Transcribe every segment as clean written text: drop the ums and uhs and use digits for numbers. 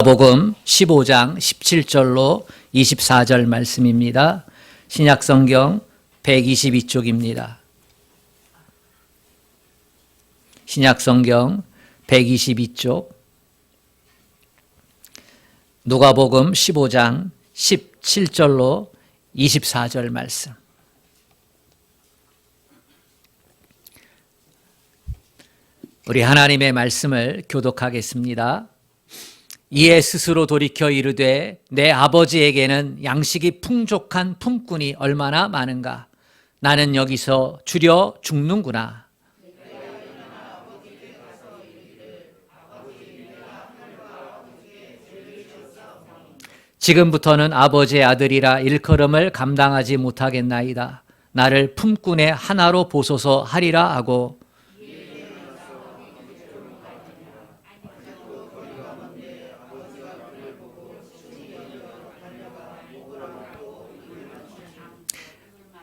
마가복음 15장 17절로 24절 말씀입니다. 신약성경 122쪽입니다. 신약성경 122쪽 누가복음 15장 17절로 24절 말씀. 우리 하나님의 말씀을 교독하겠습니다. 이에 스스로 돌이켜 이르되 내 아버지에게는 양식이 풍족한 품꾼이 얼마나 많은가. 나는 여기서 주려 죽는구나. 지금부터는 아버지의 아들이라 일컬음을 감당하지 못하겠나이다. 나를 품꾼의 하나로 보소서 하리라 하고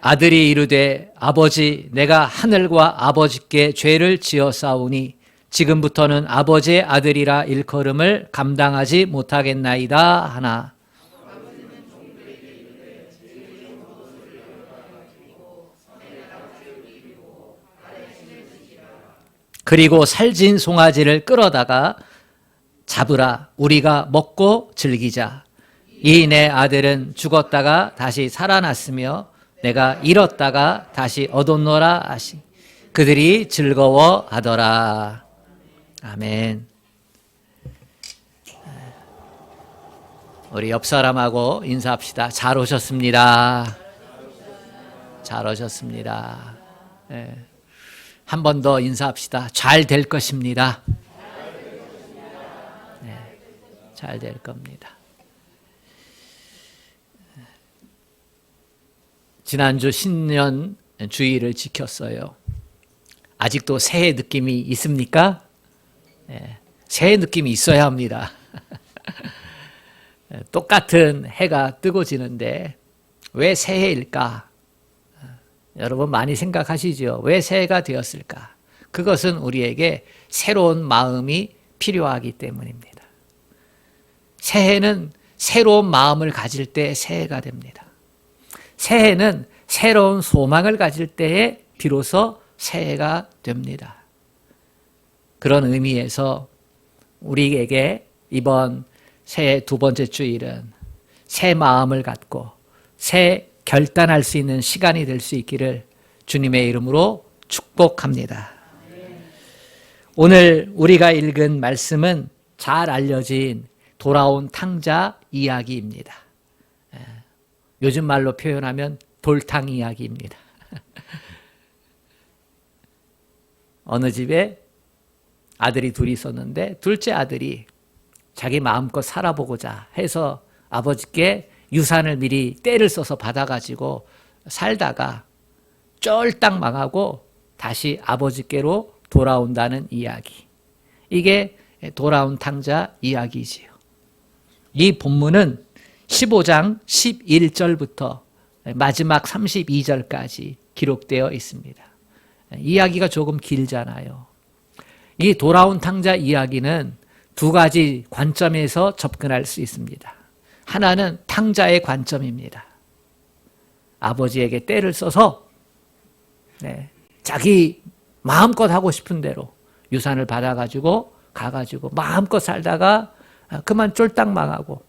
아들이 이르되 아버지 내가 하늘과 아버지께 죄를 지었사오니 지금부터는 아버지의 아들이라 일컬음을 감당하지 못하겠나이다 하나. 그리고 살진 송아지를 끌어다가 잡으라. 우리가 먹고 즐기자. 이 내 아들은 죽었다가 다시 살아났으며 내가 잃었다가 다시 얻었노라 하시. 그들이 즐거워하더라. 아멘. 우리 옆 사람하고 인사합시다. 잘 오셨습니다. 잘 오셨습니다. 네. 한 번 더 인사합시다. 잘 될 것입니다. 네, 잘 될 겁니다. 지난주 신년 주일을 지켰어요. 아직도 새해 느낌이 있습니까? 네, 새해 느낌이 있어야 합니다. 똑같은 해가 뜨고 지는데 왜 새해일까? 여러분 많이 생각하시죠? 왜 새해가 되었을까? 그것은 우리에게 새로운 마음이 필요하기 때문입니다. 새해는 새로운 마음을 가질 때 새해가 됩니다. 새해는 새로운 소망을 가질 때에 비로소 새해가 됩니다. 그런 의미에서 우리에게 이번 새해 두 번째 주일은 새 마음을 갖고 새 결단할 수 있는 시간이 될 수 있기를 주님의 이름으로 축복합니다. 오늘 우리가 읽은 말씀은 잘 알려진 돌아온 탕자 이야기입니다. 요즘 말로 표현하면 돌탕 이야기입니다. 어느 집에 아들이 둘이 있었는데 둘째 아들이 자기 마음껏 살아보고자 해서 아버지께 유산을 미리 때를 써서 받아가지고 살다가 쫄딱 망하고 다시 아버지께로 돌아온다는 이야기. 이게 돌아온 탕자 이야기지요. 이 본문은 15장 11절부터 마지막 32절까지 기록되어 있습니다. 이야기가 조금 길잖아요. 이 돌아온 탕자 이야기는 두 가지 관점에서 접근할 수 있습니다. 하나는 탕자의 관점입니다. 아버지에게 때를 써서 자기 마음껏 하고 싶은 대로 유산을 받아가지고 가가지고 마음껏 살다가 그만 쫄딱 망하고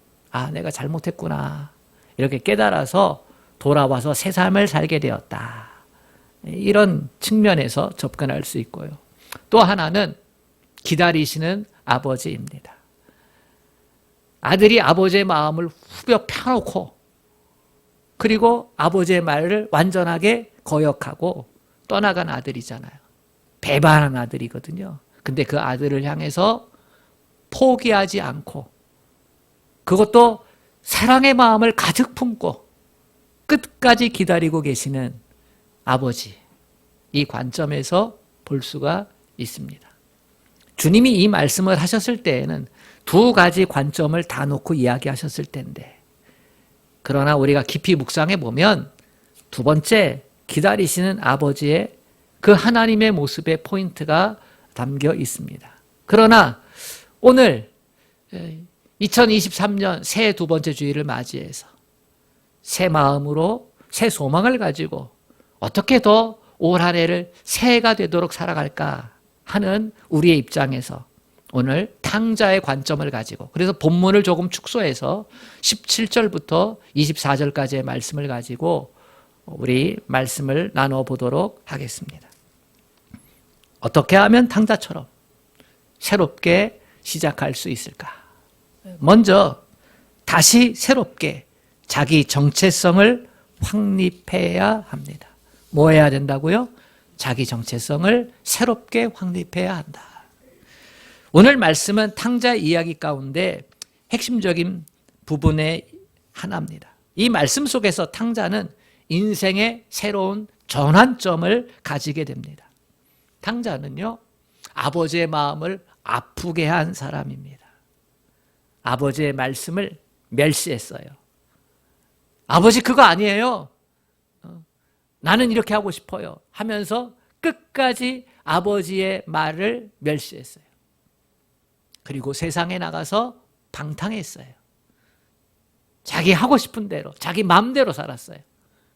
내가 잘못했구나 이렇게 깨달아서 돌아와서 새 삶을 살게 되었다. 이런 측면에서 접근할 수 있고요. 또 하나는 기다리시는 아버지입니다. 아들이 아버지의 마음을 후벼 펴놓고 그리고 아버지의 말을 완전하게 거역하고 떠나간 아들이잖아요. 배반한 아들이거든요. 근데 그 아들을 향해서 포기하지 않고 그것도 사랑의 마음을 가득 품고 끝까지 기다리고 계시는 아버지. 이 관점에서 볼 수가 있습니다. 주님이 이 말씀을 하셨을 때에는 두 가지 관점을 다 놓고 이야기하셨을 텐데 그러나 우리가 깊이 묵상해 보면 두 번째 기다리시는 아버지의 그 하나님의 모습의 포인트가 담겨 있습니다. 그러나 오늘 2023년 새해 두 번째 주일을 맞이해서 새 마음으로 새 소망을 가지고 어떻게 더 올 한 해를 새해가 되도록 살아갈까 하는 우리의 입장에서 오늘 탕자의 관점을 가지고, 그래서 본문을 조금 축소해서 17절부터 24절까지의 말씀을 가지고 우리 말씀을 나눠보도록 하겠습니다. 어떻게 하면 탕자처럼 새롭게 시작할 수 있을까? 먼저 다시 새롭게 자기 정체성을 확립해야 합니다. 뭐 해야 된다고요? 자기 정체성을 새롭게 확립해야 한다. 오늘 말씀은 탕자 이야기 가운데 핵심적인 부분의 하나입니다. 이 말씀 속에서 탕자는 인생의 새로운 전환점을 가지게 됩니다. 탕자는요, 아버지의 마음을 아프게 한 사람입니다. 아버지의 말씀을 멸시했어요. 아버지 그거 아니에요. 나는 이렇게 하고 싶어요 하면서 끝까지 아버지의 말을 멸시했어요. 그리고 세상에 나가서 방탕했어요. 자기 하고 싶은 대로, 자기 마음대로 살았어요.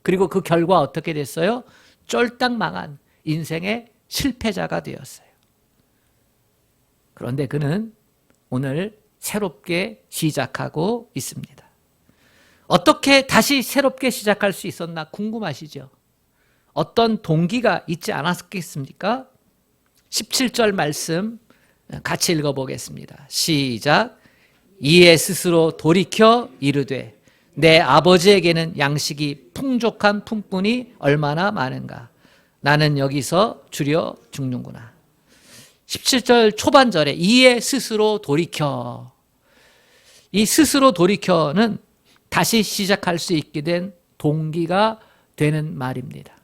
그리고 그 결과 어떻게 됐어요? 쫄딱 망한 인생의 실패자가 되었어요. 그런데 그는 오늘 새롭게 시작하고 있습니다. 어떻게 다시 새롭게 시작할 수 있었나 궁금하시죠? 어떤 동기가 있지 않았겠습니까? 17절 말씀 같이 읽어보겠습니다. 시작. 이에 스스로 돌이켜 이르되 내 아버지에게는 양식이 풍족한 품꾼이 얼마나 많은가. 나는 여기서 주려 죽는구나. 17절 초반절에 이에 스스로 돌이켜. 이 스스로 돌이켜는 다시 시작할 수 있게 된 동기가 되는 말입니다.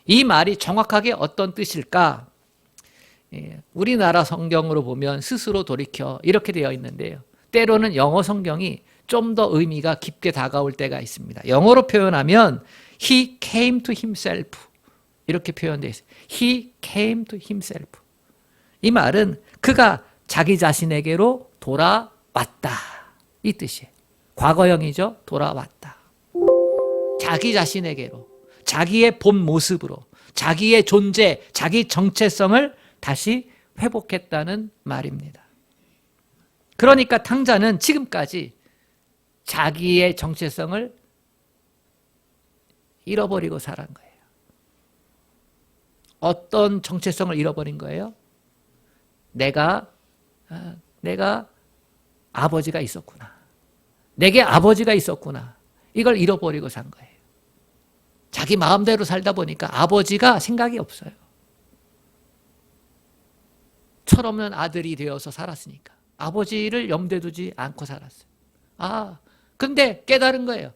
이 말이 정확하게 어떤 뜻일까? 우리나라 성경으로 보면 스스로 돌이켜 이렇게 되어 있는데요. 때로는 영어 성경이 좀 더 의미가 깊게 다가올 때가 있습니다. 영어로 표현하면 He came to himself 이렇게 표현되어 있어요. He came to himself. 이 말은 그가 자기 자신에게로 돌아왔다 이 뜻이에요. 과거형이죠. 돌아왔다. 자기 자신에게로, 자기의 본 모습으로, 자기의 존재, 자기 정체성을 다시 회복했다는 말입니다. 그러니까 탕자는 지금까지 자기의 정체성을 잃어버리고 살아간 거예요. 어떤 정체성을 잃어버린 거예요? 내가 아버지가 있었구나. 내게 아버지가 있었구나. 이걸 잃어버리고 산 거예요. 자기 마음대로 살다 보니까 아버지가 생각이 없어요. 철없는 아들이 되어서 살았으니까 아버지를 염두에 두지 않고 살았어요. 근데 깨달은 거예요.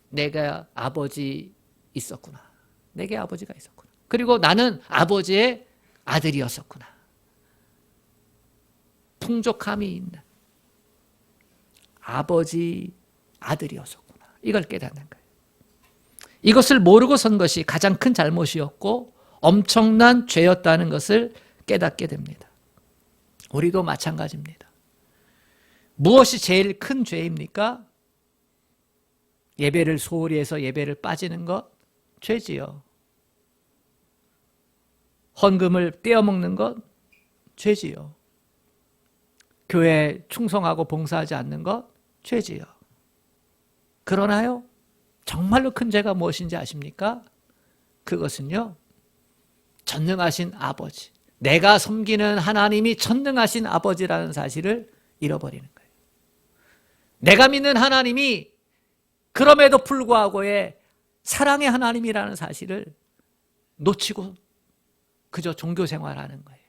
내가 아버지 있었구나. 내게 아버지가 있었구나. 그리고 나는 아버지의 아들이었었구나. 풍족함이 있는 아버지 아들이었었구나. 이걸 깨닫는 거예요. 이것을 모르고 선 것이 가장 큰 잘못이었고 엄청난 죄였다는 것을 깨닫게 됩니다. 우리도 마찬가지입니다. 무엇이 제일 큰 죄입니까? 예배를 소홀히 해서 예배를 빠지는 것? 죄지요. 헌금을 떼어먹는 것? 죄지요. 교회에 충성하고 봉사하지 않는 것? 죄지요. 그러나요? 정말로 큰 죄가 무엇인지 아십니까? 그것은요, 전능하신 아버지, 내가 섬기는 하나님이 전능하신 아버지라는 사실을 잃어버리는 거예요. 내가 믿는 하나님이 그럼에도 불구하고의 사랑의 하나님이라는 사실을 놓치고 그저 종교 생활하는 거예요.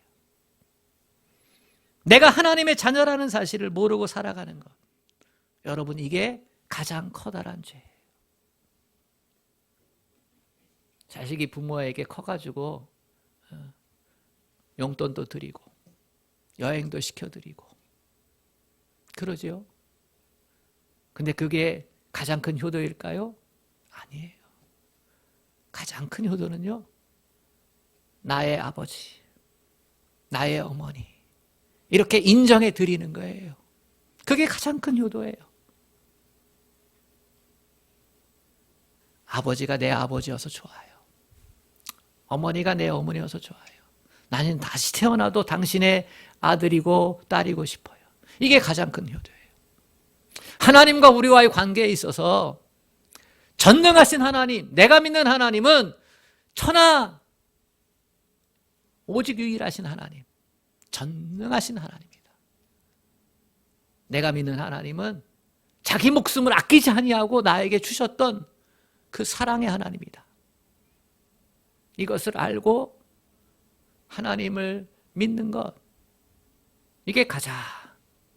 내가 하나님의 자녀라는 사실을 모르고 살아가는 것. 여러분, 이게 가장 커다란 죄예요. 자식이 부모에게 커가지고 용돈도 드리고 여행도 시켜드리고 그러죠. 근데 그게 가장 큰 효도일까요? 아니에요. 가장 큰 효도는요, 나의 아버지, 나의 어머니 이렇게 인정해 드리는 거예요. 그게 가장 큰 효도예요. 아버지가 내 아버지여서 좋아요. 어머니가 내 어머니여서 좋아요. 나는 다시 태어나도 당신의 아들이고 딸이고 싶어요. 이게 가장 큰 효도예요. 하나님과 우리와의 관계에 있어서 전능하신 하나님, 내가 믿는 하나님은 천하 오직 유일하신 하나님, 전능하신 하나님이다. 내가 믿는 하나님은 자기 목숨을 아끼지 아니하고 나에게 주셨던 그 사랑의 하나님이다. 이것을 알고 하나님을 믿는 것, 이게 가장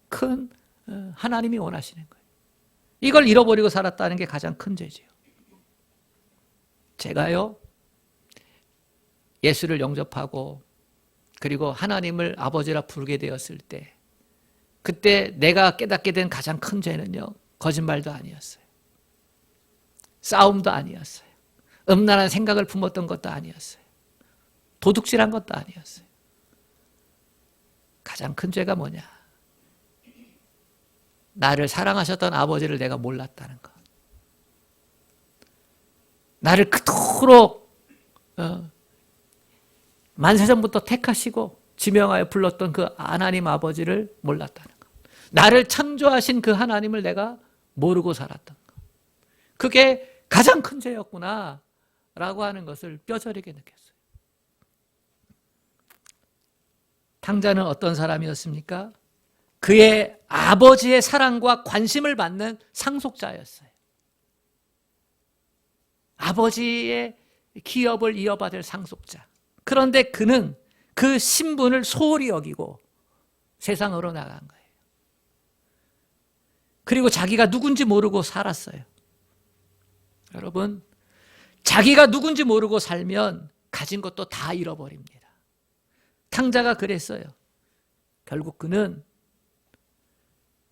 큰 하나님이 원하시는 거예요. 이걸 잃어버리고 살았다는 게 가장 큰 죄지요. 제가요, 예수를 영접하고 그리고 하나님을 아버지라 부르게 되었을 때, 그때 내가 깨닫게 된 가장 큰 죄는요, 거짓말도 아니었어요. 싸움도 아니었어요. 음란한 생각을 품었던 것도 아니었어요. 도둑질한 것도 아니었어요. 가장 큰 죄가 뭐냐? 나를 사랑하셨던 아버지를 내가 몰랐다는 것. 나를 그토록 만세전부터 택하시고 지명하여 불렀던 그 하나님 아버지를 몰랐다는 것. 나를 창조하신 그 하나님을 내가 모르고 살았던 것. 그게 가장 큰 죄였구나 라고 하는 것을 뼈저리게 느꼈어요. 탕자는 어떤 사람이었습니까? 그의 아버지의 사랑과 관심을 받는 상속자였어요. 아버지의 기업을 이어받을 상속자. 그런데 그는 그 신분을 소홀히 여기고 세상으로 나간 거예요. 그리고 자기가 누군지 모르고 살았어요. 여러분, 자기가 누군지 모르고 살면 가진 것도 다 잃어버립니다. 탕자가 그랬어요. 결국 그는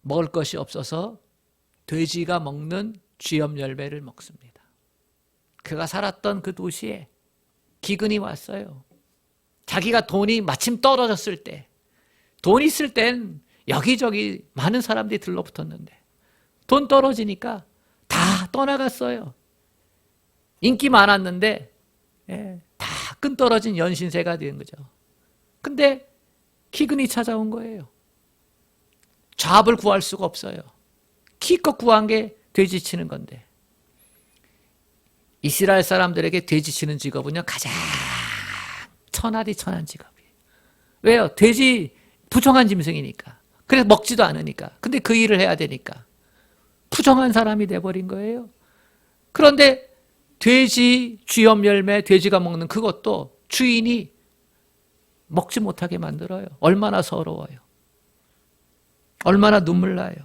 먹을 것이 없어서 돼지가 먹는 쥐염 열매를 먹습니다. 그가 살았던 그 도시에 기근이 왔어요. 자기가 돈이 마침 떨어졌을 때, 돈 있을 땐 여기저기 많은 사람들이 들러붙었는데 돈 떨어지니까 다 떠나갔어요. 인기 많았는데 다 끈떨어진 연신세가 된 거죠. 근데 기근이 찾아온 거예요. 잡을 구할 수가 없어요. 기껏 구한 게 돼지치는 건데, 이스라엘 사람들에게 돼지치는 직업은요 가장 천하디 천한 직업이에요. 왜요? 돼지 부정한 짐승이니까. 그래서 먹지도 않으니까. 근데 그 일을 해야 되니까 부정한 사람이 돼버린 거예요. 그런데 돼지 쥐염 열매, 돼지가 먹는 그것도 주인이 먹지 못하게 만들어요. 얼마나 서러워요. 얼마나 눈물 나요.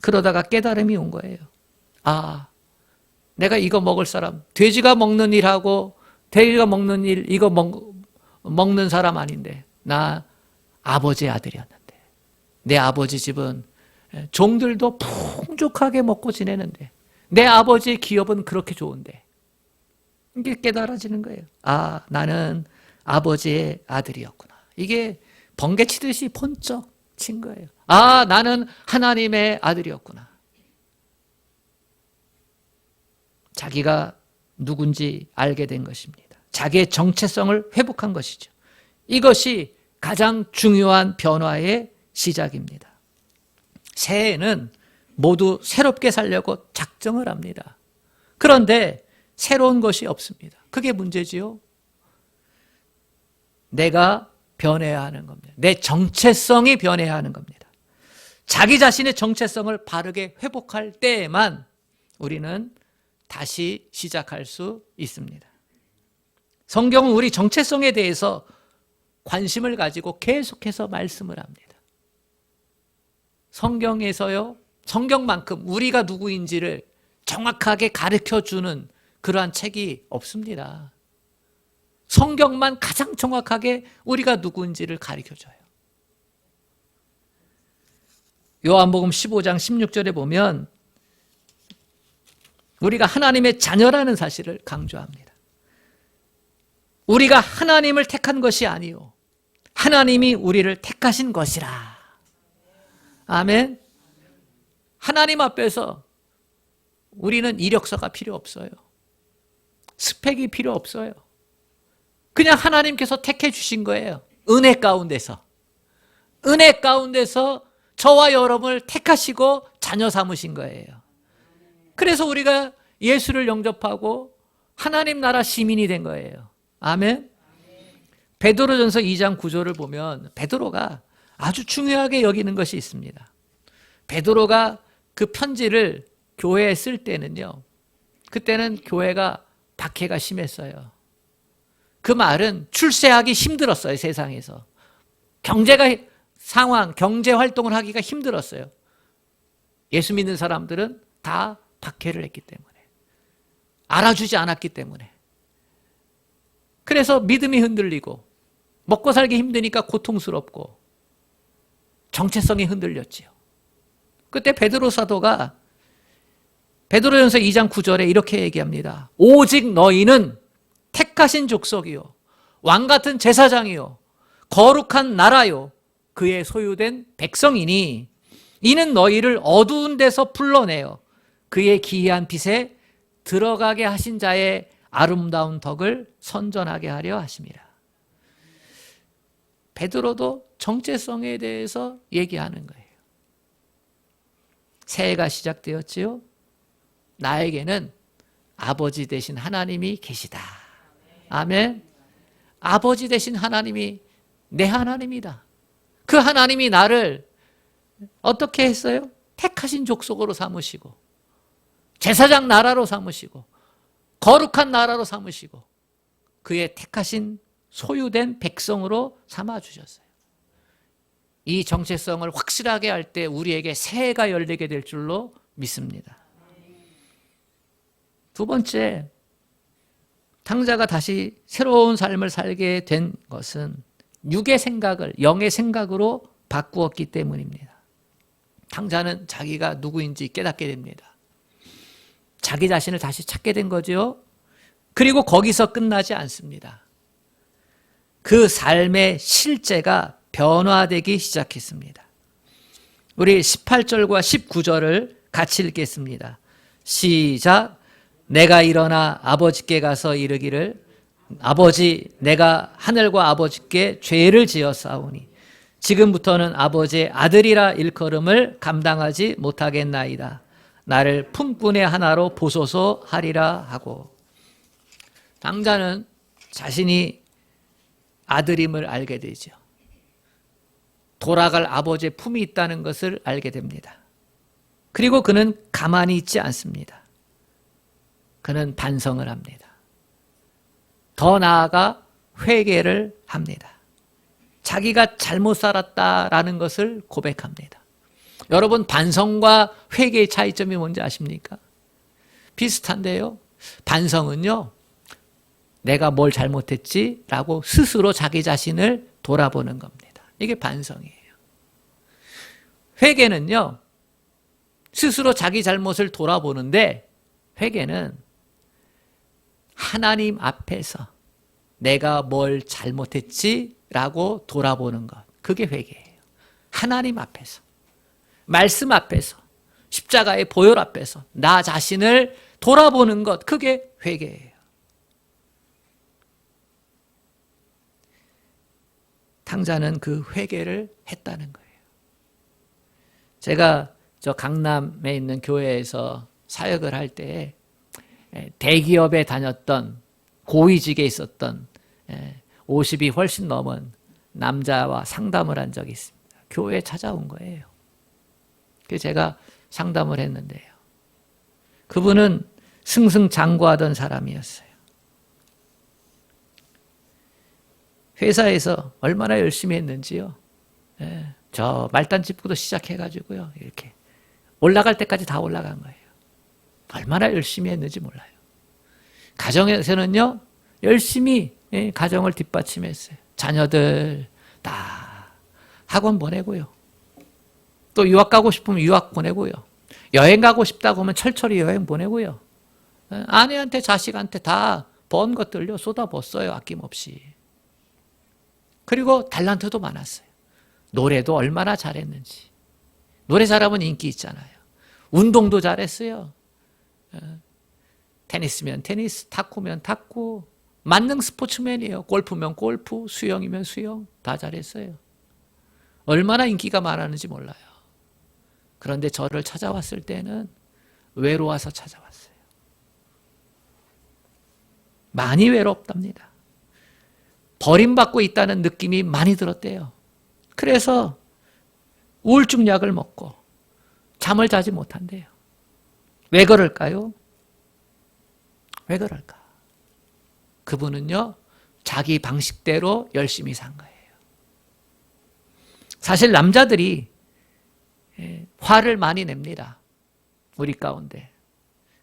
그러다가 깨달음이 온 거예요. 아, 내가 이거 먹을 사람, 돼지가 먹는 일하고 돼지가 먹는 일, 이거 먹는 사람 아닌데, 나 아버지의 아들이었는데, 내 아버지 집은 종들도 풍족하게 먹고 지내는데 내 아버지의 기업은 그렇게 좋은데, 이게 깨달아지는 거예요. 아, 나는 아버지의 아들이었구나. 이게 번개치듯이 번쩍 친 거예요. 아, 나는 하나님의 아들이었구나. 자기가 누군지 알게 된 것입니다. 자기의 정체성을 회복한 것이죠. 이것이 가장 중요한 변화의 시작입니다. 새해에는 모두 새롭게 살려고 작정을 합니다. 그런데 새로운 것이 없습니다. 그게 문제지요. 내가 변해야 하는 겁니다. 내 정체성이 변해야 하는 겁니다. 자기 자신의 정체성을 바르게 회복할 때에만 우리는 다시 시작할 수 있습니다. 성경은 우리 정체성에 대해서 관심을 가지고 계속해서 말씀을 합니다. 성경에서요, 성경만큼 우리가 누구인지를 정확하게 가르쳐주는 그러한 책이 없습니다. 성경만 가장 정확하게 우리가 누구인지를 가르쳐줘요. 요한복음 15장 16절에 보면 우리가 하나님의 자녀라는 사실을 강조합니다. 우리가 하나님을 택한 것이 아니요, 하나님이 우리를 택하신 것이라. 아멘. 하나님 앞에서 우리는 이력서가 필요 없어요. 스펙이 필요 없어요. 그냥 하나님께서 택해 주신 거예요. 은혜 가운데서. 은혜 가운데서 저와 여러분을 택하시고 자녀 삼으신 거예요. 그래서 우리가 예수를 영접하고 하나님 나라 시민이 된 거예요. 아멘. 베드로전서 2장 9절을 보면 베드로가 아주 중요하게 여기는 것이 있습니다. 베드로가 그 편지를 교회에 쓸 때는요, 그때는 교회가 박해가 심했어요. 그 말은 출세하기 힘들었어요. 세상에서 경제 활동을 하기가 힘들었어요. 예수 믿는 사람들은 다 박해를 했기 때문에, 알아주지 않았기 때문에. 그래서 믿음이 흔들리고 먹고 살기 힘드니까 고통스럽고 정체성이 흔들렸지요. 그때 베드로 사도가 베드로전서 2장 9절에 이렇게 얘기합니다. 오직 너희는 택하신 족속이요, 왕같은 제사장이요, 거룩한 나라요, 그의 소유된 백성이니 이는 너희를 어두운 데서 불러내어 그의 기이한 빛에 들어가게 하신 자의 아름다운 덕을 선전하게 하려 하심이라. 베드로도 정체성에 대해서 얘기하는 거예요. 새해가 시작되었지요. 나에게는 아버지 되신 하나님이 계시다. 아멘. 아버지 되신 하나님이 내 하나님이다. 그 하나님이 나를 어떻게 했어요? 택하신 족속으로 삼으시고, 제사장 나라로 삼으시고, 거룩한 나라로 삼으시고, 그의 택하신 소유된 백성으로 삼아주셨어요. 이 정체성을 확실하게 할 때 우리에게 새해가 열리게 될 줄로 믿습니다. 두 번째, 탕자가 다시 새로운 삶을 살게 된 것은 육의 생각을 영의 생각으로 바꾸었기 때문입니다. 탕자는 자기가 누구인지 깨닫게 됩니다. 자기 자신을 다시 찾게 된 거죠. 그리고 거기서 끝나지 않습니다. 그 삶의 실제가 변화되기 시작했습니다. 우리 18절과 19절을 같이 읽겠습니다. 시작. 내가 일어나 아버지께 가서 이르기를 아버지, 내가 하늘과 아버지께 죄를 지었사오니 지금부터는 아버지의 아들이라 일컬음을 감당하지 못하겠나이다. 나를 품꾼의 하나로 보소서 하리라 하고. 탕자는 자신이 아들임을 알게 되죠. 돌아갈 아버지의 품이 있다는 것을 알게 됩니다. 그리고 그는 가만히 있지 않습니다. 그는 반성을 합니다. 더 나아가 회개를 합니다. 자기가 잘못 살았다라는 것을 고백합니다. 여러분, 반성과 회개의 차이점이 뭔지 아십니까? 비슷한데요. 반성은요, 내가 뭘 잘못했지? 라고 스스로 자기 자신을 돌아보는 겁니다. 이게 반성이에요. 회개는요, 스스로 자기 잘못을 돌아보는데, 회개는 하나님 앞에서 내가 뭘 잘못했지? 라고 돌아보는 것. 그게 회개예요. 하나님 앞에서, 말씀 앞에서, 십자가의 보혈 앞에서 나 자신을 돌아보는 것. 그게 회개예요. 탕자는 그 회개를 했다는 거예요. 제가 저 강남에 있는 교회에서 사역을 할 때 대기업에 다녔던 고위직에 있었던 50이 훨씬 넘은 남자와 상담을 한 적이 있습니다. 교회에 찾아온 거예요. 그래서 제가 상담을 했는데요. 그분은 승승장구하던 사람이었어요. 회사에서 얼마나 열심히 했는지요. 저 말단집부터 시작해가지고요. 이렇게 올라갈 때까지 다 올라간 거예요. 얼마나 열심히 했는지 몰라요. 가정에서는요, 열심히 가정을 뒷받침했어요. 자녀들 다 학원 보내고요. 또 유학 가고 싶으면 유학 보내고요. 여행 가고 싶다고 하면 철철이 여행 보내고요. 아내한테 자식한테 다 번 것들요 쏟아붓어요. 아낌없이. 그리고 달란트도 많았어요. 노래도 얼마나 잘했는지. 노래 잘하면 인기 있잖아요. 운동도 잘했어요. 테니스면 테니스, 탁구면 탁구, 만능 스포츠맨이에요. 골프면 골프, 수영이면 수영, 다 잘했어요. 얼마나 인기가 많았는지 몰라요. 그런데 저를 찾아왔을 때는 외로워서 찾아왔어요. 많이 외롭답니다. 버림받고 있다는 느낌이 많이 들었대요. 그래서 우울증 약을 먹고 잠을 자지 못한대요. 왜 그럴까요? 왜 그럴까? 그분은요, 자기 방식대로 열심히 산 거예요. 사실 남자들이 화를 많이 냅니다. 우리 가운데.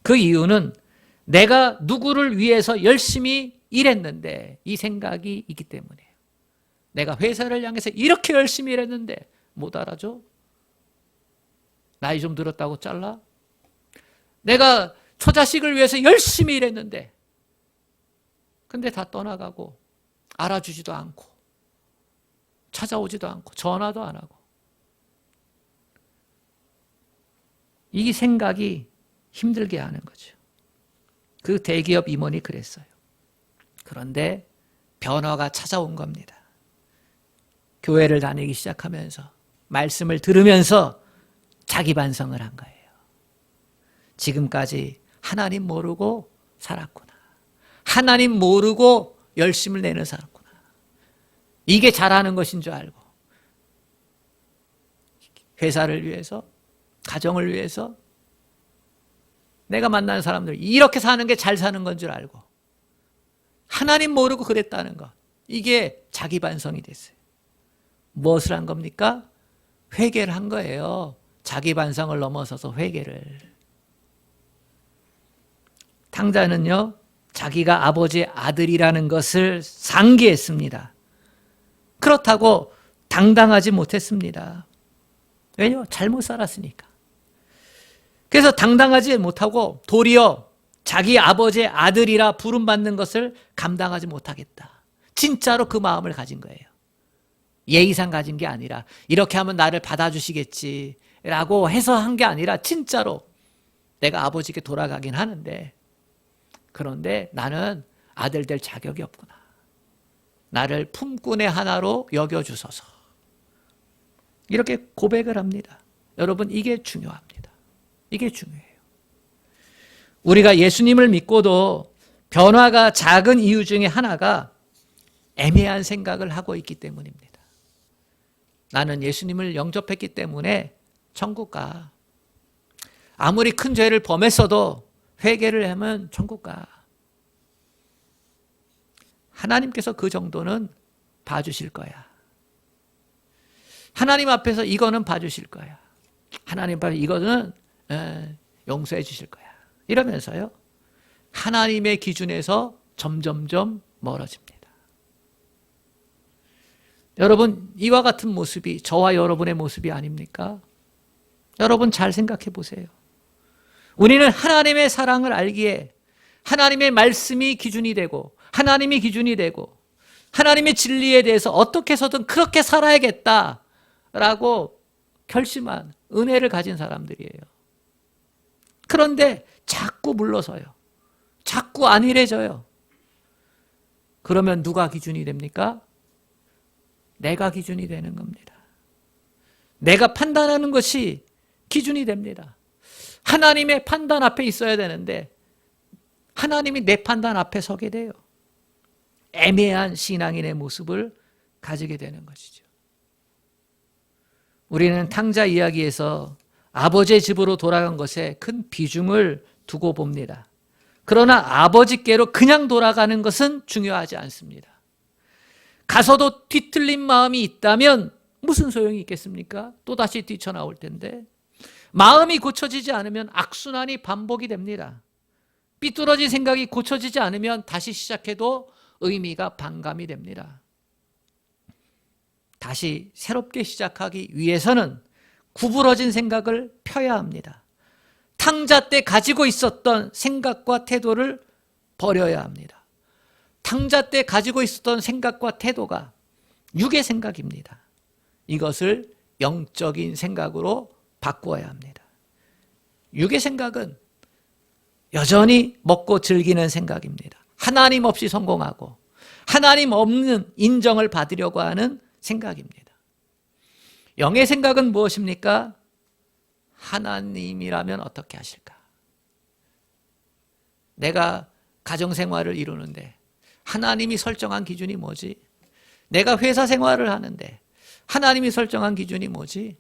그 이유는 내가 누구를 위해서 열심히 일했는데 이 생각이 있기 때문이에요. 내가 회사를 향해서 이렇게 열심히 일했는데 못 알아줘? 나이 좀 들었다고 잘라? 내가 처자식을 위해서 열심히 일했는데 근데 다 떠나가고 알아주지도 않고 찾아오지도 않고 전화도 안 하고 이 생각이 힘들게 하는 거죠. 그 대기업 임원이 그랬어요. 그런데 변화가 찾아온 겁니다. 교회를 다니기 시작하면서 말씀을 들으면서 자기 반성을 한 거예요. 지금까지 하나님 모르고 살았구나. 하나님 모르고 열심을 내는 살았구나. 이게 잘하는 것인 줄 알고 회사를 위해서, 가정을 위해서 내가 만나는 사람들 이렇게 사는 게 잘 사는 건 줄 알고 하나님 모르고 그랬다는 것, 이게 자기 반성이 됐어요. 무엇을 한 겁니까? 회개를 한 거예요. 자기 반성을 넘어서서 회개를. 탕자는요, 자기가 아버지의 아들이라는 것을 상기했습니다. 그렇다고 당당하지 못했습니다. 왜요? 잘못 살았으니까. 그래서 당당하지 못하고 도리어 자기 아버지의 아들이라 부름받는 것을 감당하지 못하겠다. 진짜로 그 마음을 가진 거예요. 예의상 가진 게 아니라 이렇게 하면 나를 받아주시겠지라고 해서 한 게 아니라 진짜로 내가 아버지께 돌아가긴 하는데 그런데 나는 아들 될 자격이 없구나. 나를 품꾼의 하나로 여겨주소서. 이렇게 고백을 합니다. 여러분, 이게 중요합니다. 이게 중요해요. 우리가 예수님을 믿고도 변화가 작은 이유 중에 하나가 애매한 생각을 하고 있기 때문입니다. 나는 예수님을 영접했기 때문에 천국 가. 아무리 큰 죄를 범했어도 회개를 하면 천국 가. 하나님께서 그 정도는 봐주실 거야. 하나님 앞에서 이거는 봐주실 거야. 하나님 앞에서 이거는 용서해 주실 거야. 이러면서요, 하나님의 기준에서 점점점 멀어집니다. 여러분, 이와 같은 모습이 저와 여러분의 모습이 아닙니까? 여러분 잘 생각해 보세요. 우리는 하나님의 사랑을 알기에 하나님의 말씀이 기준이 되고 하나님이 기준이 되고 하나님의 진리에 대해서 어떻게 해서든 그렇게 살아야겠다라고 결심한 은혜를 가진 사람들이에요. 그런데 자꾸 물러서요. 자꾸 안일해져요. 그러면 누가 기준이 됩니까? 내가 기준이 되는 겁니다. 내가 판단하는 것이 기준이 됩니다. 하나님의 판단 앞에 있어야 되는데 하나님이 내 판단 앞에 서게 돼요. 애매한 신앙인의 모습을 가지게 되는 것이죠. 우리는 탕자 이야기에서 아버지의 집으로 돌아간 것에 큰 비중을 두고 봅니다. 그러나 아버지께로 그냥 돌아가는 것은 중요하지 않습니다. 가서도 뒤틀린 마음이 있다면 무슨 소용이 있겠습니까? 또다시 뛰쳐나올 텐데. 마음이 고쳐지지 않으면 악순환이 반복이 됩니다. 삐뚤어진 생각이 고쳐지지 않으면 다시 시작해도 의미가 반감이 됩니다. 다시 새롭게 시작하기 위해서는 구부러진 생각을 펴야 합니다. 탕자 때 가지고 있었던 생각과 태도를 버려야 합니다. 탕자 때 가지고 있었던 생각과 태도가 육의 생각입니다. 이것을 영적인 생각으로 바꾸어야 합니다. 육의 생각은 여전히 먹고 즐기는 생각입니다. 하나님 없이 성공하고 하나님 없는 인정을 받으려고 하는 생각입니다. 영의 생각은 무엇입니까? 하나님이라면 어떻게 하실까? 내가 가정생활을 이루는데 하나님이 설정한 기준이 뭐지? 내가 회사 생활을 하는데 하나님이 설정한 기준이 뭐지?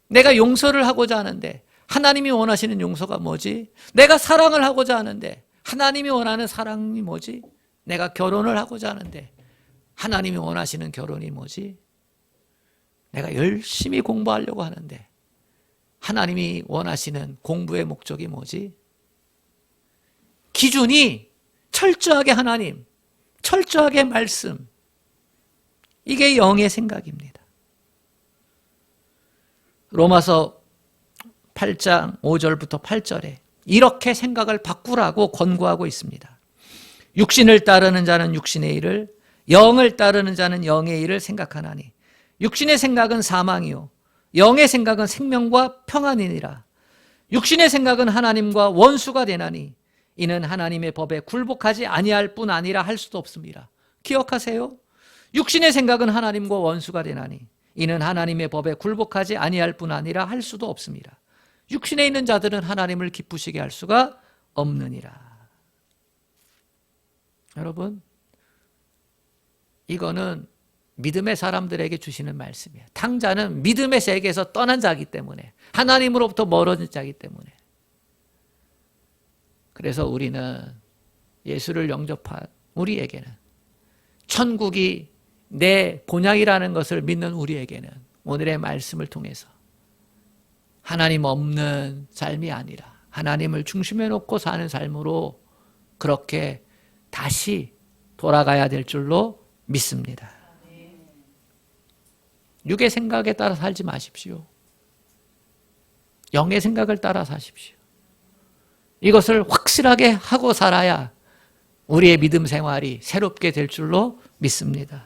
내가 용서를 하고자 하는데 하나님이 원하시는 용서가 뭐지? 내가 사랑을 하고자 하는데 하나님이 원하는 사랑이 뭐지? 내가 결혼을 하고자 하는데 하나님이 원하시는 결혼이 뭐지? 내가 열심히 공부하려고 하는데 하나님이 원하시는 공부의 목적이 뭐지? 기준이 철저하게 하나님, 철저하게 말씀, 이게 영의 생각입니다. 로마서 8장 5절부터 8절에 이렇게 생각을 바꾸라고 권고하고 있습니다. 육신을 따르는 자는 육신의 일을, 영을 따르는 자는 영의 일을 생각하나니 육신의 생각은 사망이요 영의 생각은 생명과 평안이니라. 육신의 생각은 하나님과 원수가 되나니 이는 하나님의 법에 굴복하지 아니할 뿐 아니라 할 수도 없습니다. 기억하세요. 육신의 생각은 하나님과 원수가 되나니 이는 하나님의 법에 굴복하지 아니할 뿐 아니라 할 수도 없습니다. 육신에 있는 자들은 하나님을 기쁘시게 할 수가 없느니라. 여러분, 이거는 믿음의 사람들에게 주시는 말씀이에요. 탕자는 믿음의 세계에서 떠난 자이기 때문에, 하나님으로부터 멀어진 자이기 때문에. 그래서 우리는 예수를 영접한 우리에게는, 천국이 내 본향이라는 것을 믿는 우리에게는 오늘의 말씀을 통해서 하나님 없는 삶이 아니라 하나님을 중심에 놓고 사는 삶으로 그렇게 다시 돌아가야 될 줄로 믿습니다. 육의 생각에 따라 살지 마십시오. 영의 생각을 따라 사십시오. 이것을 확실하게 하고 살아야 우리의 믿음 생활이 새롭게 될 줄로 믿습니다.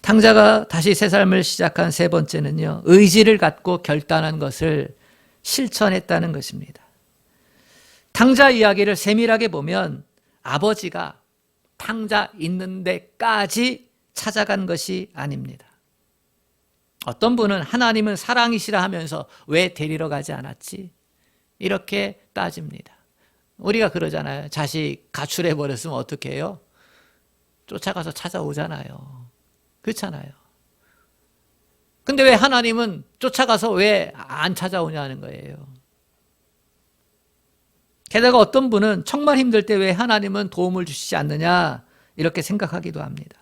탕자가 다시 새 삶을 시작한 세 번째는요, 의지를 갖고 결단한 것을 실천했다는 것입니다. 탕자 이야기를 세밀하게 보면 아버지가 탕자 있는 데까지 찾아간 것이 아닙니다. 어떤 분은 하나님은 사랑이시라 하면서 왜 데리러 가지 않았지? 이렇게 따집니다. 우리가 그러잖아요. 자식 가출해버렸으면 어떻게 해요? 쫓아가서 찾아오잖아요. 그렇잖아요. 근데 왜 하나님은 쫓아가서 왜 안 찾아오냐는 거예요. 게다가 어떤 분은 정말 힘들 때 왜 하나님은 도움을 주시지 않느냐 이렇게 생각하기도 합니다.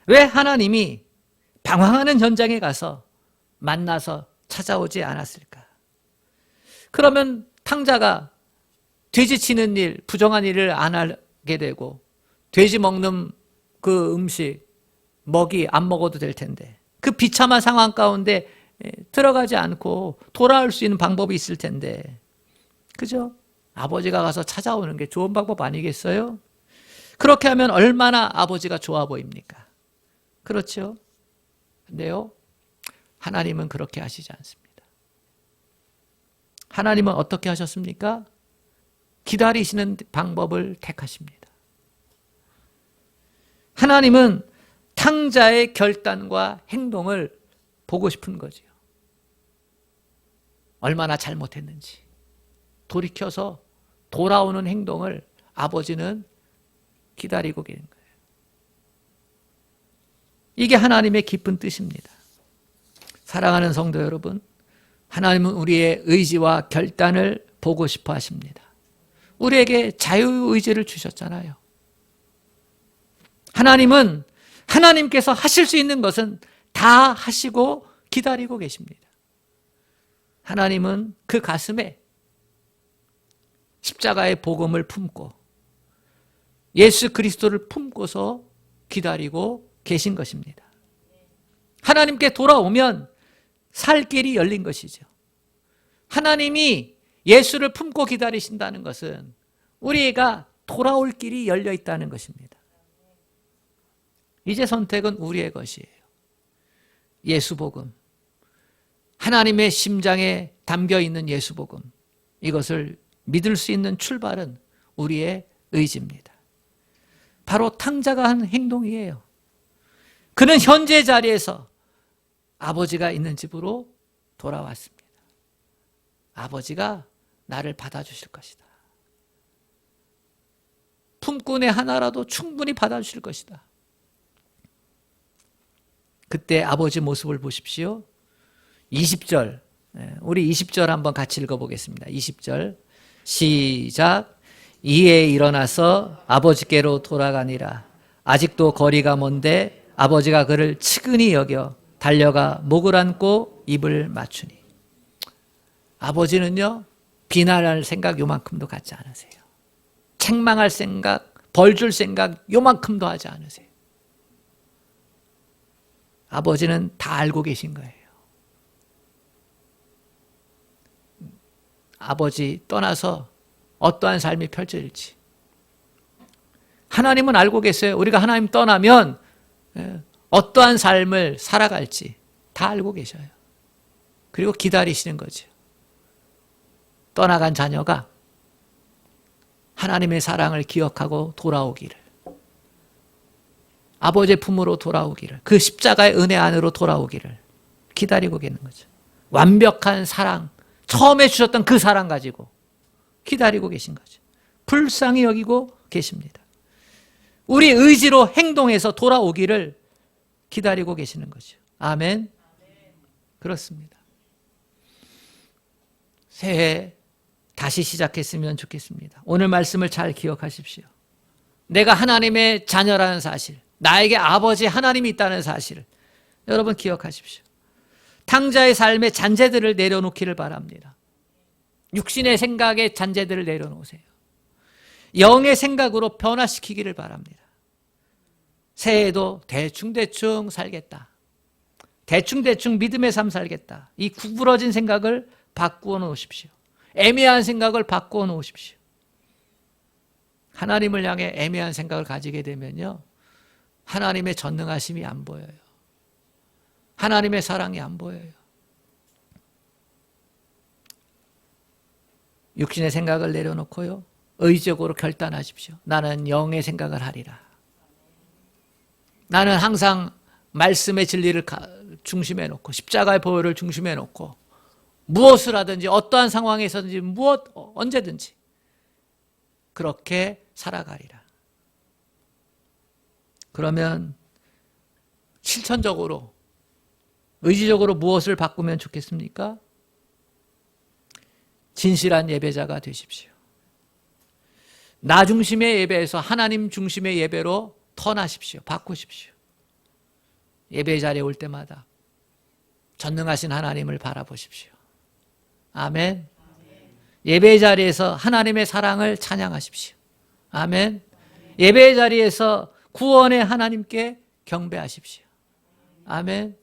왜 하나님이 방황하는 현장에 가서 만나서 찾아오지 않았을까? 그러면 탕자가 돼지 치는 일, 부정한 일을 안 하게 되고 돼지 먹는 그 음식, 먹이 안 먹어도 될 텐데 그 비참한 상황 가운데 들어가지 않고 돌아올 수 있는 방법이 있을 텐데, 그죠? 아버지가 가서 찾아오는 게 좋은 방법 아니겠어요? 그렇게 하면 얼마나 아버지가 좋아 보입니까? 그렇죠? 근데요, 하나님은 그렇게 하시지 않습니다. 하나님은 어떻게 하셨습니까? 기다리시는 방법을 택하십니다. 하나님은 탕자의 결단과 행동을 보고 싶은 거죠. 얼마나 잘못했는지 돌이켜서 돌아오는 행동을 아버지는 기다리고 계신 거예요. 이게 하나님의 깊은 뜻입니다. 사랑하는 성도 여러분, 하나님은 우리의 의지와 결단을 보고 싶어 하십니다. 우리에게 자유의지를 주셨잖아요. 하나님은 하나님께서 하실 수 있는 것은 다 하시고 기다리고 계십니다. 하나님은 그 가슴에 십자가의 복음을 품고 예수 그리스도를 품고서 기다리고 계신 것입니다. 하나님께 돌아오면 살 길이 열린 것이죠. 하나님이 예수를 품고 기다리신다는 것은 우리가 돌아올 길이 열려 있다는 것입니다. 이제 선택은 우리의 것이에요. 예수 복음. 하나님의 심장에 담겨 있는 예수복음, 이것을 믿을 수 있는 출발은 우리의 의지입니다. 바로 탕자가 한 행동이에요. 그는 현재 자리에서 아버지가 있는 집으로 돌아왔습니다. 아버지가 나를 받아주실 것이다. 품꾼의 하나라도 충분히 받아주실 것이다. 그때 아버지 모습을 보십시오. 20절, 우리 20절 한번 같이 읽어보겠습니다. 20절 시작. 이에 일어나서 아버지께로 돌아가니라. 아직도 거리가 먼데 아버지가 그를 측은히 여겨 달려가 목을 안고 입을 맞추니. 아버지는요, 비난할 생각 요만큼도 갖지 않으세요. 책망할 생각, 벌 줄 생각 요만큼도 하지 않으세요. 아버지는 다 알고 계신 거예요. 아버지 떠나서 어떠한 삶이 펼쳐질지. 하나님은 알고 계세요. 우리가 하나님 떠나면 어떠한 삶을 살아갈지 다 알고 계셔요. 그리고 기다리시는 거죠. 떠나간 자녀가 하나님의 사랑을 기억하고 돌아오기를, 아버지의 품으로 돌아오기를, 그 십자가의 은혜 안으로 돌아오기를 기다리고 계는 거죠. 완벽한 사랑, 처음에 주셨던 그 사랑 가지고 기다리고 계신 거죠. 불쌍히 여기고 계십니다. 우리 의지로 행동해서 돌아오기를 기다리고 계시는 거죠. 아멘. 그렇습니다. 새해 다시 시작했으면 좋겠습니다. 오늘 말씀을 잘 기억하십시오. 내가 하나님의 자녀라는 사실, 나에게 아버지 하나님이 있다는 사실을 여러분 기억하십시오. 탕자의 삶의 잔재들을 내려놓기를 바랍니다. 육신의 생각의 잔재들을 내려놓으세요. 영의 생각으로 변화시키기를 바랍니다. 새해에도 대충대충 살겠다. 대충대충 믿음의 삶 살겠다. 이 구부러진 생각을 바꾸어 놓으십시오. 애매한 생각을 바꾸어 놓으십시오. 하나님을 향해 애매한 생각을 가지게 되면요, 하나님의 전능하심이 안 보여요. 하나님의 사랑이 안 보여요. 육신의 생각을 내려놓고요, 의지적으로 결단하십시오. 나는 영의 생각을 하리라. 나는 항상 말씀의 진리를 중심에 놓고 십자가의 보혈을 중심에 놓고 무엇을 하든지 어떠한 상황에서든지 언제든지 그렇게 살아가리라. 그러면 실천적으로 의지적으로 무엇을 바꾸면 좋겠습니까? 진실한 예배자가 되십시오. 나 중심의 예배에서 하나님 중심의 예배로 턴하십시오. 바꾸십시오. 예배 자리에 올 때마다 전능하신 하나님을 바라보십시오. 아멘. 예배 자리에서 하나님의 사랑을 찬양하십시오. 아멘. 예배 자리에서 구원의 하나님께 경배하십시오. 아멘.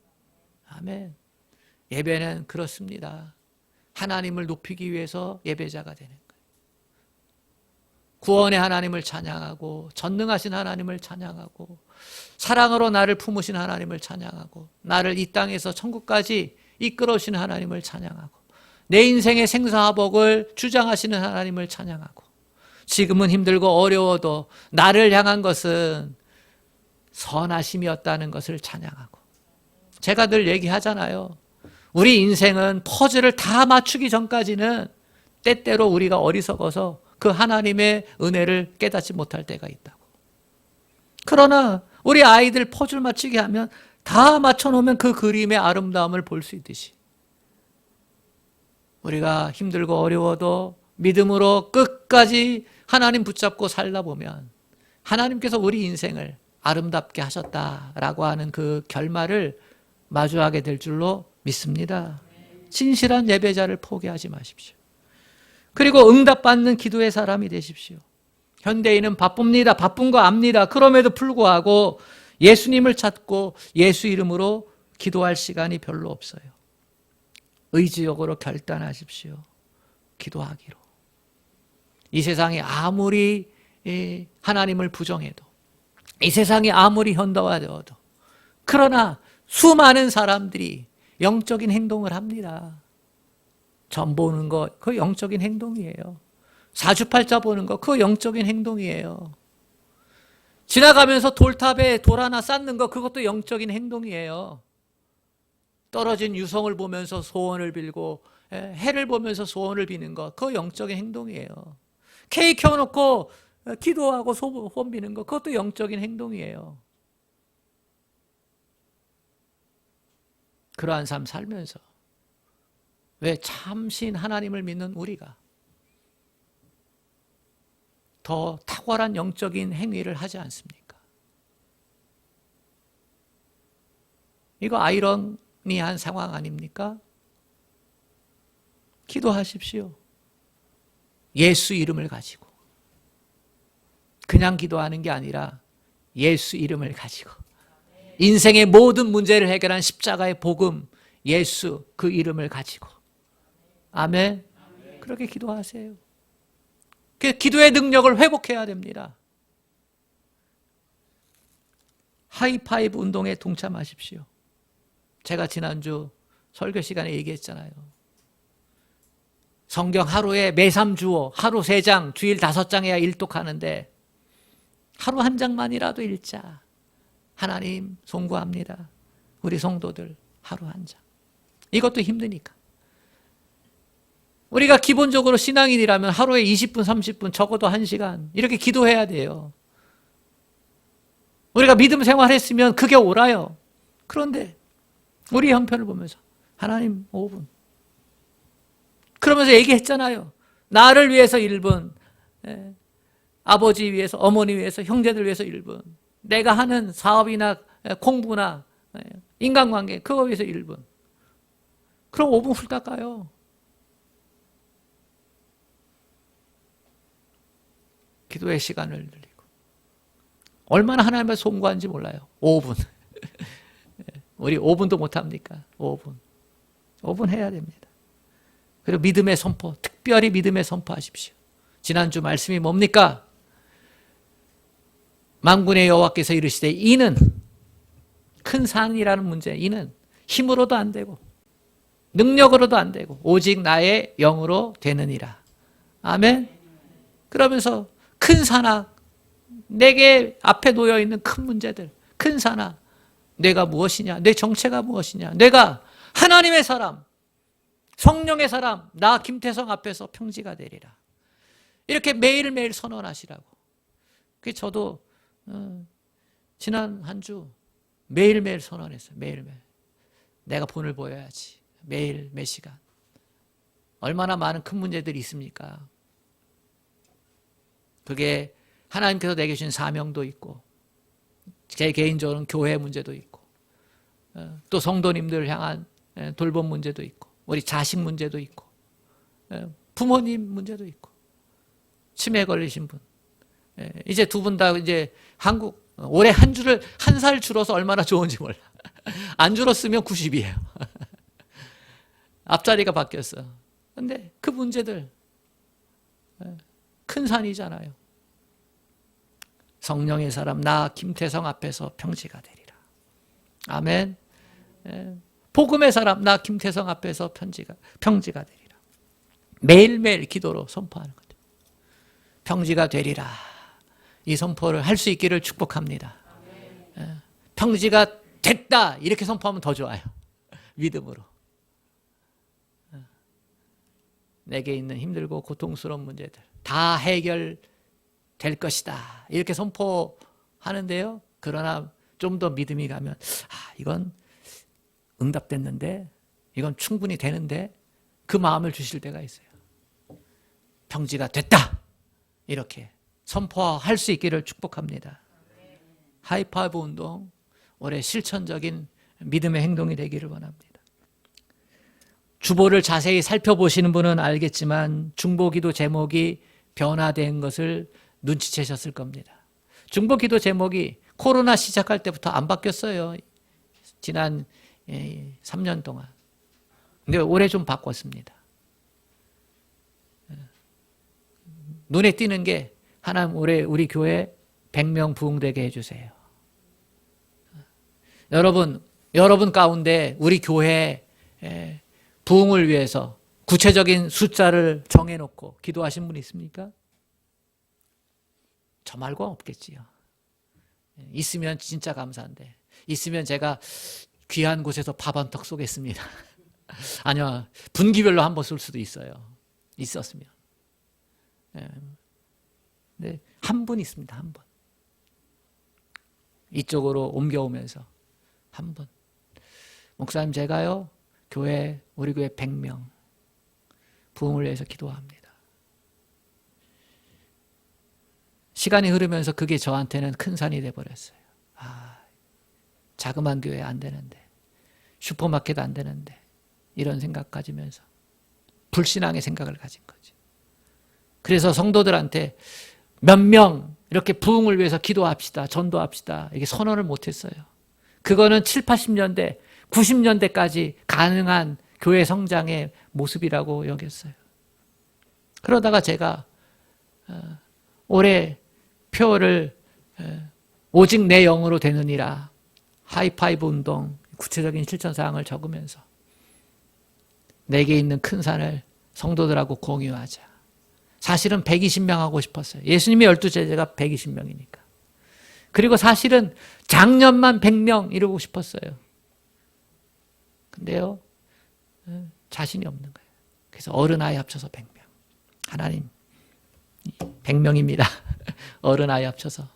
아멘. 예배는 그렇습니다. 하나님을 높이기 위해서 예배자가 되는 거예요. 구원의 하나님을 찬양하고, 전능하신 하나님을 찬양하고, 사랑으로 나를 품으신 하나님을 찬양하고, 나를 이 땅에서 천국까지 이끌어 오시는 하나님을 찬양하고, 내 인생의 생사화복을 주장하시는 하나님을 찬양하고, 지금은 힘들고 어려워도 나를 향한 것은 선하심이었다는 것을 찬양하고. 제가 늘 얘기하잖아요. 우리 인생은 퍼즐을 다 맞추기 전까지는 때때로 우리가 어리석어서 그 하나님의 은혜를 깨닫지 못할 때가 있다고. 그러나 우리 아이들 퍼즐 맞추게 하면 다 맞춰놓으면 그 그림의 아름다움을 볼 수 있듯이, 우리가 힘들고 어려워도 믿음으로 끝까지 하나님 붙잡고 살다 보면 하나님께서 우리 인생을 아름답게 하셨다라고 하는 그 결말을 마주하게 될 줄로 믿습니다. 진실한 예배자를 포기하지 마십시오. 그리고 응답받는 기도의 사람이 되십시오. 현대인은 바쁩니다. 바쁜 거 압니다. 그럼에도 불구하고 예수님을 찾고 예수 이름으로 기도할 시간이 별로 없어요. 의지적으로 결단하십시오. 기도하기로. 이 세상이 아무리 하나님을 부정해도, 이 세상이 아무리 현대화되어도, 그러나 수많은 사람들이 영적인 행동을 합니다. 점 보는 거, 그거 영적인 행동이에요. 사주팔자 보는 거, 그거 영적인 행동이에요. 지나가면서 돌탑에 돌 하나 쌓는 거, 그것도 영적인 행동이에요. 떨어진 유성을 보면서 소원을 빌고 해를 보면서 소원을 비는 거, 그거 영적인 행동이에요. 케이크 켜놓고 기도하고 소원 비는 거, 그것도 영적인 행동이에요. 그러한 삶 살면서 왜 참신 하나님을 믿는 우리가 더 탁월한 영적인 행위를 하지 않습니까? 이거 아이러니한 상황 아닙니까? 기도하십시오. 예수 이름을 가지고. 그냥 기도하는 게 아니라 예수 이름을 가지고. 인생의 모든 문제를 해결한 십자가의 복음, 예수 그 이름을 가지고. 아멘. 그렇게 기도하세요. 기도의 능력을 회복해야 됩니다. 하이파이브 운동에 동참하십시오. 제가 지난주 설교 시간에 얘기했잖아요. 성경 하루에 매삼주오, 하루 3장, 주일 5장해야 일독하는데 하루 1장만이라도 읽자. 하나님 송구합니다. 우리 성도들 하루 1장. 이것도 힘드니까. 우리가 기본적으로 신앙인이라면 하루에 20분, 30분, 적어도 1시간 이렇게 기도해야 돼요. 우리가 믿음 생활했으면 그게 옳아요. 그런데 우리 형편을 보면서 하나님 5분. 그러면서 얘기했잖아요. 나를 위해서 1분, 아버지 위해서, 어머니 위해서, 형제들 위해서 1분. 내가 하는 사업이나 공부나 인간관계 그거 위해서 1분. 그럼 5분 훌딱 가요. 기도의 시간을 늘리고. 얼마나 하나님을 송구한지 몰라요. 5분. 우리 5분도 못합니까? 5분. 5분 해야 됩니다. 그리고 믿음의 선포, 특별히 믿음의 선포하십시오. 지난주 말씀이 뭡니까? 만군의 여호와께서 이르시되 이는 큰 산이라는 문제, 이는 힘으로도 안 되고 능력으로도 안 되고 오직 나의 영으로 되느니라. 아멘. 그러면서 큰 산아, 내게 앞에 놓여 있는 큰 문제들, 큰 산아, 내가 무엇이냐, 내 정체가 무엇이냐, 내가 하나님의 사람, 성령의 사람, 나 김태성 앞에서 평지가 되리라. 이렇게 매일매일 선언하시라고. 그게 저도 지난 한 주 매일매일 선언했어요. 매일매일. 내가 본을 보여야지. 매일 몇 시간. 얼마나 많은 큰 문제들이 있습니까? 그게 하나님께서 내게 주신 사명도 있고 제 개인적으로는 교회 문제도 있고 또 성도님들을 향한 돌봄 문제도 있고 우리 자식 문제도 있고 부모님 문제도 있고 치매 걸리신 분 이제 두 분 다 이제 한국 올해 한 살 줄어서 얼마나 좋은지 몰라. 안 줄었으면 90이에요. 앞자리가 바뀌었어. 근데 그 문제들 큰 산이잖아요. 성령의 사람 나 김태성 앞에서 평지가 되리라. 아멘. 복음의 사람 나 김태성 앞에서 평지가 되리라. 매일매일 기도로 선포하는 거죠. 평지가 되리라. 이 선포를 할 수 있기를 축복합니다. 평지가 됐다 이렇게 선포하면 더 좋아요. 믿음으로. 내게 있는 힘들고 고통스러운 문제들 다 해결될 것이다 이렇게 선포하는데요. 그러나 좀 더 믿음이 가면 이건 응답됐는데 이건 충분히 되는데 그 마음을 주실 때가 있어요. 평지가 됐다 이렇게 선포할 수 있기를 축복합니다. 하이파이브 운동 올해 실천적인 믿음의 행동이 되기를 원합니다. 주보를 자세히 살펴보시는 분은 알겠지만 중보기도 제목이 변화된 것을 눈치채셨을 겁니다. 중보기도 제목이 코로나 시작할 때부터 안 바뀌었어요. 지난 3년 동안. 근데 올해 좀 바꿨습니다. 눈에 띄는 게 하나님 올해 우리 교회 100명 부흥되게 해주세요. 여러분 가운데 우리 교회 부흥을 위해서 구체적인 숫자를 정해놓고 기도하신 분 있습니까? 저 말고 없겠지요. 있으면 진짜 감사한데, 있으면 제가 귀한 곳에서 밥 한 턱 쏘겠습니다. 아니요, 분기별로 한 번 쏠 수도 있어요. 있었으면. 네, 한 분 있습니다. 한 분. 이쪽으로 옮겨오면서 한 분. 목사님, 제가요, 우리 교회 100명 부흥을 위해서 기도합니다. 시간이 흐르면서 그게 저한테는 큰 산이 돼버렸어요. 자그만 교회 안 되는데, 슈퍼마켓 안 되는데, 이런 생각 가지면서 불신앙의 생각을 가진 거죠. 그래서 성도들한테 몇 명 이렇게 부흥을 위해서 기도합시다, 전도합시다, 이게 선언을 못했어요. 그거는 7, 80년대, 90년대까지 가능한 교회 성장의 모습이라고 여겼어요. 그러다가 제가 올해 표를 오직 내 영으로 되느니라, 하이파이브 운동, 구체적인 실천사항을 적으면서 내게 있는 큰 산을 성도들하고 공유하자. 사실은 120명 하고 싶었어요. 예수님의 12제자가 120명이니까. 그리고 사실은 작년만 100명 이루고 싶었어요. 근데요, 자신이 없는 거예요. 그래서 어른 아이 합쳐서 100명. 하나님, 100명입니다. 어른 아이 합쳐서.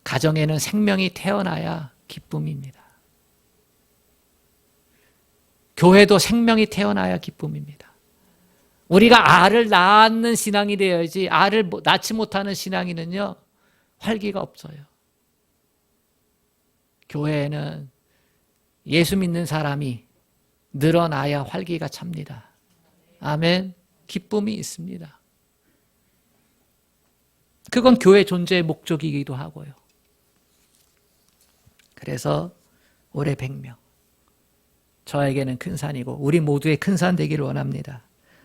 가정에는 생명이 태어나야 기쁨입니다. 교회도 생명이 태어나야 기쁨입니다. 우리가 알을 낳는 신앙이 되어야지, 알을 낳지 못하는 신앙인은요, 활기가 없어요. 교회에는 예수 믿는 사람이 늘어나야 활기가 찹니다. 아멘. 기쁨이 있습니다. 그건 교회 존재의 목적이기도 하고요. 그래서 올해 100명. 저에게는 큰 산이고 우리 모두의 큰 산 되기를 원합니다.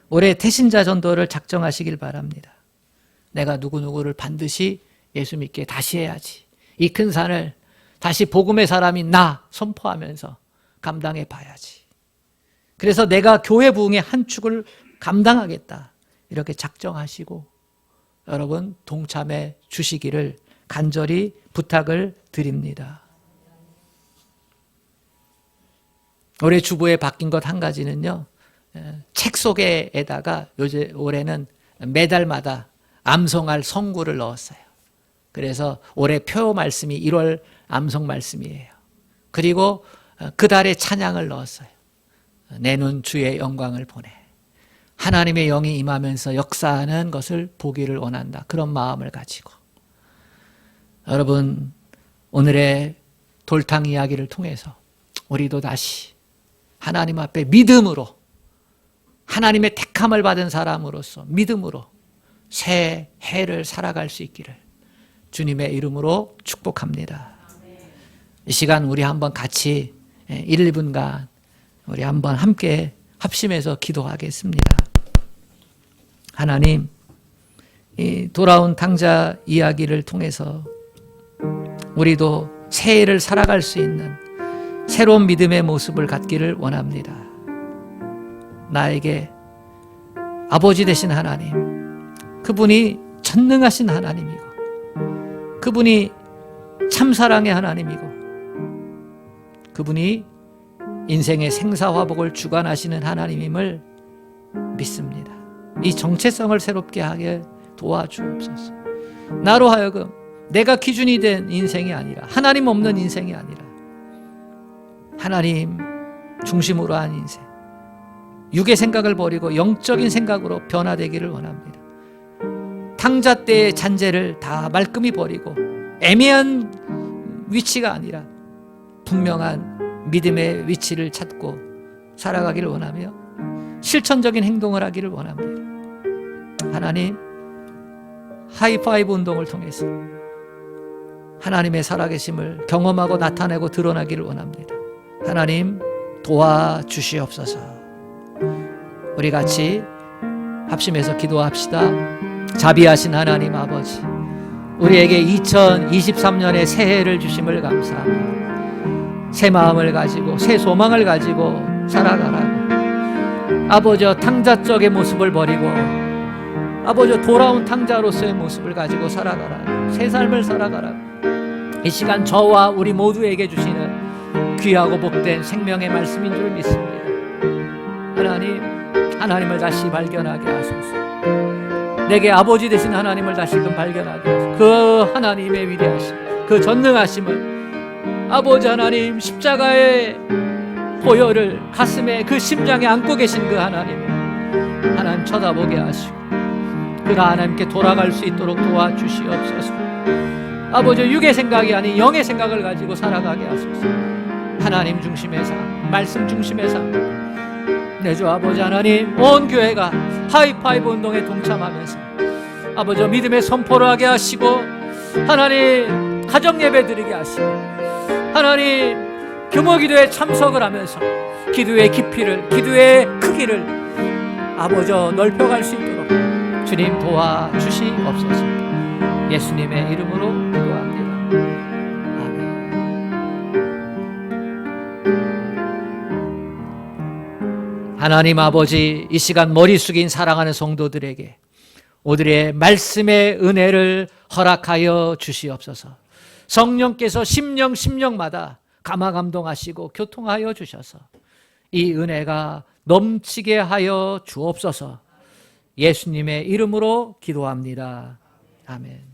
올해 태신자 전도를 작정하시길 바랍니다. 내가 누구누구를 반드시 예수 믿게 다시 해야지. 이 큰 산을 다시 복음의 사람인 나 선포하면서 감당해 봐야지. 그래서 내가 교회 부흥의 한 축을 감당하겠다. 이렇게 작정하시고 여러분 동참해 주시기를 간절히 부탁을 드립니다. 올해 주보에 바뀐 것 한 가지는요, 책 속에다가 올해는 매달마다 암송할 성구를 넣었어요. 그래서 올해 표 말씀이 1월 암송 말씀이에요. 그리고 그 달에 찬양을 넣었어요. 내 눈 주의 영광을 보내. 하나님의 영이 임하면서 역사하는 것을 보기를 원한다. 그런 마음을 가지고 여러분 오늘의 돌탕 이야기를 통해서 우리도 다시 하나님 앞에 믿음으로, 하나님의 택함을 받은 사람으로서 믿음으로 새 해를 살아갈 수 있기를 주님의 이름으로 축복합니다. 이 시간 우리 한번 같이 1, 2분간 우리 한번 함께 합심해서 기도하겠습니다. 하나님, 이 돌아온 탕자 이야기를 통해서 우리도 새해를 살아갈 수 있는 새로운 믿음의 모습을 갖기를 원합니다. 나에게 아버지 되신 하나님, 그분이 전능하신 하나님이고 그분이 참사랑의 하나님이고 그분이 인생의 생사화복을 주관하시는 하나님임을 믿습니다. 이 정체성을 새롭게 하게 도와주옵소서. 나로 하여금 내가 기준이 된 인생이 아니라, 하나님 없는 인생이 아니라 하나님 중심으로 한 인생, 육의 생각을 버리고 영적인 생각으로 변화되기를 원합니다. 탕자 때의 잔재를 다 말끔히 버리고 애매한 위치가 아니라 분명한 믿음의 위치를 찾고 살아가기를 원하며 실천적인 행동을 하기를 원합니다. 하나님, 하이파이브 운동을 통해서 하나님의 살아계심을 경험하고 나타내고 드러나기를 원합니다. 하나님 도와주시옵소서. 우리 같이 합심해서 기도합시다. 자비하신 하나님 아버지, 우리에게 2023년의 새해를 주심을 감사합니다. 새 마음을 가지고 새 소망을 가지고 살아가라고. 아버지 탕자적의 모습을 버리고 아버지 돌아온 탕자로서의 모습을 가지고 살아가라고. 새 삶을 살아가라고. 이 시간 저와 우리 모두에게 주시는 귀하고 복된 생명의 말씀인 줄 믿습니다. 하나님을 다시 발견하게 하소서. 내게 아버지 되신 하나님을 다시금 발견하게 하소서. 그 하나님의 위대하심, 그 전능하심을 아버지 하나님 십자가의 보혈을 가슴에 그 심장에 안고 계신 그 하나님을 하나님 쳐다보게 하시고 그 하나님께 돌아갈 수 있도록 도와주시옵소서. 아버지 육의 생각이 아닌 영의 생각을 가지고 살아가게 하소서. 하나님 중심의 삶, 말씀 중심의 삶. 내 주 아버지 하나님, 온 교회가 하이파이브 운동에 동참하면서 아버지 믿음의 선포를 하게 하시고 하나님 가정 예배 드리게 하시고 하나님 규모 기도에 참석을 하면서 기도의 깊이를, 기도의 크기를 아버지 넓혀갈 수 있도록 주님 도와주시옵소서. 예수님의 이름으로 기도합니다. 하나님 아버지, 이 시간 머리 숙인 사랑하는 성도들에게 오늘의 말씀의 은혜를 허락하여 주시옵소서. 성령께서 심령마다 감화감동하시고 교통하여 주셔서 이 은혜가 넘치게 하여 주옵소서. 예수님의 이름으로 기도합니다. 아멘.